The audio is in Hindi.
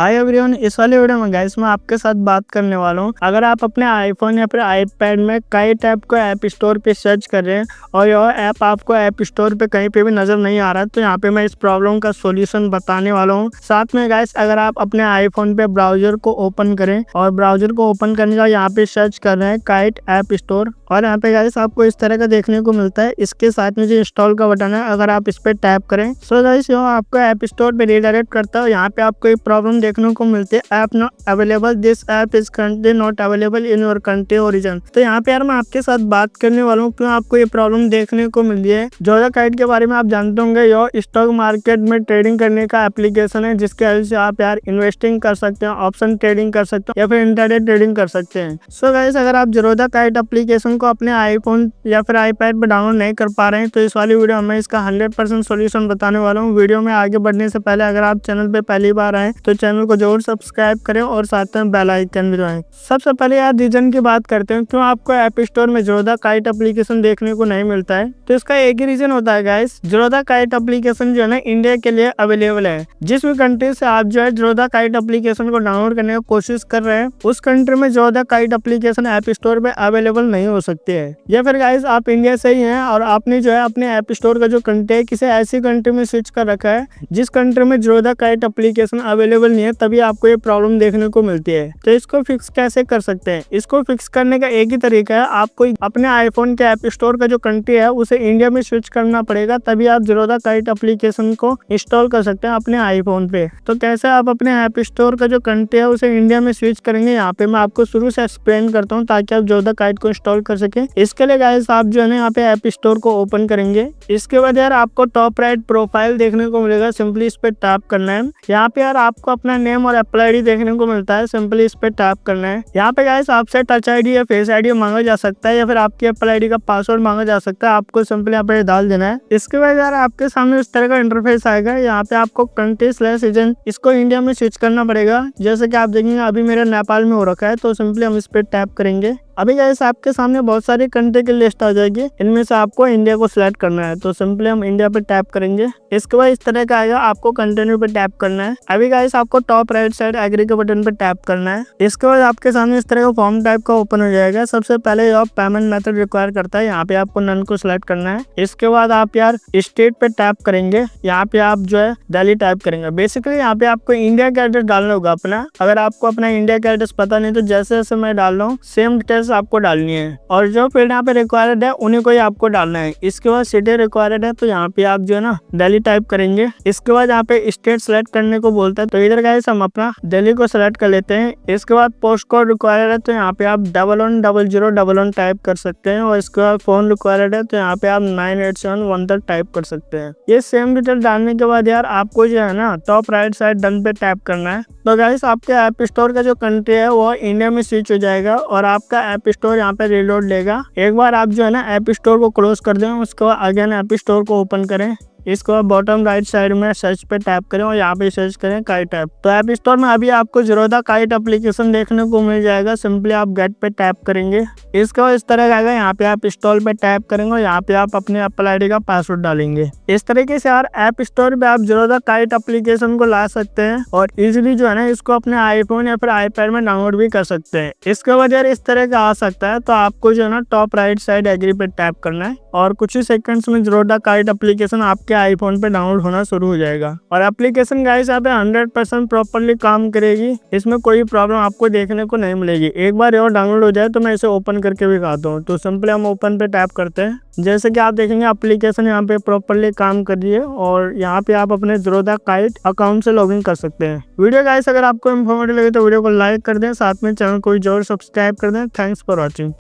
हाय एवरीवन, इस वाले वीडियो में गाइस मैं आपके साथ बात करने वाला हूँ। अगर आप अपने आईफोन या फिर आईपैड में काइट ऐप को ऐप स्टोर पे सर्च कर रहे हैं और यह ऐप आपको ऐप स्टोर पे कहीं पे भी नजर नहीं आ रहा, तो यहाँ पे मैं इस प्रॉब्लम का सॉल्यूशन बताने वाला हूँ। साथ में गाइस अगर आप अपने आईफोन पे ब्राउजर को ओपन करें और ब्राउजर को ओपन करने का यहाँ पे सर्च कर रहे हैं काइट ऐप स्टोर, और यहाँ पे गाइस आपको इस तरह का देखने को मिलता है। इसके साथ में जो इंस्टॉल का बटन है, अगर आप इस पे टैप करें सो गाइस यह आपको ऐप स्टोर पे रीडायरेक्ट करता है। यहाँ पे आपको एक प्रॉब्लम देखने को मिलती है, app not available, this app is currently not available in your country origin. तो यहाँ पे यार मैं आपके साथ बात करने वाला हूँ क्यों आपको ये प्रॉब्लम देखने को मिल रही है। जोधा काइट के बारे में आप जानते होंगे, यह स्टॉक मार्केट में ट्रेडिंग करने का एप्लीकेशन है जिसके वजह से आप यार इन्वेस्टिंग कर सकते हैं, ऑप्शन ट्रेडिंग कर सकते हैं या फिर इंट्राडे ट्रेडिंग कर सकते हैं। सो गाइस अगर आप जोधा काइट एप्लीकेशन को अपने आईफोन या फिर आईपैड पर डाउनलोड नहीं कर पा रहे हैं तो इस वाली वीडियो में इसका 100% सोल्यूशन बताने वाला हूँ। वीडियो में आगे बढ़ने से पहले अगर आप चैनल पे पहली बार आए तो चैनल को जरूर सब्सक्राइब करें और साथ में बेल आइकन भी दबाएं। सबसे पहले यार रीजन की बात करते हैं क्यों आपको ऐप स्टोर में जोधा काइट एप्लीकेशन देखने को नहीं मिलता है। तो इसका एक ही रीजन होता है गाइस, जोधा काइट एप्लीकेशन जो है ना इंडिया के लिए अवेलेबल है। जिस भी कंट्री से आप जो है जोधा काइट एप्लीकेशन को डाउनलोड करने की कोशिश कर रहे हैं उस कंट्री में Jodha kite application app store पे अवेलेबल नहीं हो सकती है। या फिर गाइस आप इंडिया से ही हैं और आपने जो है अपने ऐप स्टोर का जो कंट्री है किसी ऐसी कंट्री में स्विच कर रखा है जिस कंट्री में जोधा काइट एप्लीकेशन अवेलेबल नहीं है, तभी आपको ये प्रॉब्लम देखने को मिलती है। तो इसको फिक्स कैसे कर सकते हैं? इसको फिक्स करने का एक ही तरीका है, आपको अपने आईफोन के ऐप स्टोर का जो कंट्री है उसे इंडिया में स्विच करना पड़ेगा, तभी आप जोधा काइट एप्लीकेशन को इंस्टॉल कर सकते हैं अपने आईफोन पे। तो कैसे आप अपने ऐप स्टोर का जो कंट्री है उसे इंडिया में स्विच करेंगे, यहाँ पे मैं आपको शुरू से एक्सप्लेन करता हूँ ताकि आप जोधा काइट को इंस्टॉल कर सके। इसके लिए गाइस आप जो है ना यहाँ पे ऐप स्टोर को ओपन करेंगे। इसके बाद यार आपको टॉप राइट प्रोफाइल देखने को मिलेगा, सिंपली इस पे टैप करना है। यहाँ पे यार आपको अपना नेम और एप्पल आईडी देखने को मिलता है, सिंपली इस पे टैप करना है। यहाँ पे गाइस आपसे टच आईडी या फेस आईडी मांगा जा सकता है या फिर आपकी एप्पल आईडी का पासवर्ड मांगा जा सकता है, आपको सिंपली यहाँ पे डाल देना है। इसके बाद यार आपके सामने इस तरह का इंटरफेस आएगा। यहाँ पे आपको कंट्री/रीजन इसको इंडिया में स्विच करना पड़ेगा। जैसे कि आप देखेंगे अभी मेरा नेपाल में हो रखा है, तो सिंपली हम इस पे टैप करेंगे। अभी गाइस आपके सामने बहुत सारी कंट्री की लिस्ट आ जाएगी, इनमें से आपको इंडिया को सिलेक्ट करना है, तो सिंपली हम इंडिया पे टैप करेंगे। इसके बाद इस तरह का आएगा, आपको कंटिन्यू पे टैप करना है। अभी गाइस आपको टॉप राइट साइड एग्री के बटन पे टैप करना है। इसके बाद आपके सामने इस तरह का फॉर्म टाइप का ओपन हो जाएगा। सबसे पहले यह पेमेंट मेथड रिक्वायर करता है, यहाँ पे आपको नन को सिलेक्ट करना है। इसके बाद आप यार स्टेट पे टैप करेंगे, यहाँ पे आप जो है दिल्ली टाइप करेंगे। बेसिकली यहाँ पे आपको इंडिया का एड्रेस डालना होगा अपना। अगर आपको अपना इंडिया का एड्रेस पता नहीं तो जैसे जैसे मैं डाल रहा हूँ सेम डिटेल्स आपको डालनी है, और जो फील्ड यहाँ पे रिक्वायर्ड है उन्हीं को ही आपको डालना है। इसके बाद सिटी रिक्वायर्ड है तो यहाँ पे आप जो है ना दिल्ली टाइप करेंगे। इसके बाद यहाँ पे स्टेट सेलेक्ट करने को बोलता है, तो इधर गाइस हम अपना दिल्ली को सेलेक्ट कर लेते हैं। इसके बाद पोस्ट कोड रिक्वायर्ड है तो यहाँ पे आप 110011 टाइप कर सकते हैं, और इसके बाद फोन रिक्वायर्ड है तो यहाँ पे आप 987 तक टाइप कर सकते हैं। ये सेम डिटेल डालने के बाद यार आपको जो है ना टॉप राइट साइड डन पे टैप करना है। तो गाइस आपके ऐप स्टोर का जो कंट्री है वो इंडिया में स्विच हो जाएगा और आपका ऐप स्टोर यहाँ पे रिलोड लेगा। एक बार आप जो है ना ऐप स्टोर को क्लोज कर दें, उसके बाद अगेन ऐप स्टोर को ओपन करें। इसके बाद बॉटम राइट साइड में सर्च पे टैप करें और यहाँ पे सर्च करें काइट ऐप। तो ऐप स्टोर में अभी आपको जोधा काइट एप्लीकेशन देखने को मिल जाएगा, सिंपली आप गेट पे टैप करेंगे। इसके बाद इस तरह का आएगा, यहाँ पे आप इंस्टॉल पे टैप करेंगे और यहाँ पे आप अपने एप्पल आईडी का पासवर्ड डालेंगे। इस तरीके से यार ऐप स्टोर पे आप जोधा काइट एप्लीकेशन को ला सकते हैं और इजीली जो है ना इसको अपने आईफोन या फिर आईपैड में डाउनलोड भी कर सकते हैं। इसके बाद यार इस तरह का आ सकता है, तो आपको जो है ना टॉप राइट साइड एग्री पे टैप करना है और कुछ ही सेकंड्स में जोधा काइट एप्लीकेशन आपके आईफोन पे डाउनलोड होना शुरू हो जाएगा। और एप्लीकेशन गाइस यहाँ पे 100% प्रॉपर्ली काम करेगी, इसमें कोई प्रॉब्लम आपको देखने को नहीं मिलेगी। एक बार और डाउनलोड हो जाए तो मैं इसे ओपन करके भी दिखाता हूँ। तो सिंपली हम ओपन पे टैप करते हैं। जैसे कि आप देखेंगे एप्लीकेशन यहाँ पे प्रॉपर्ली काम कर रही है और यहाँ पे आप अपने जोधा काइट अकाउंट से लॉगिन कर सकते हैं। वीडियो गाइस अगर आपको इन्फॉर्मेटिव लगे तो वीडियो को लाइक कर दें, साथ में चैनल को जरूर सब्सक्राइब कर दें। Thanks for watching.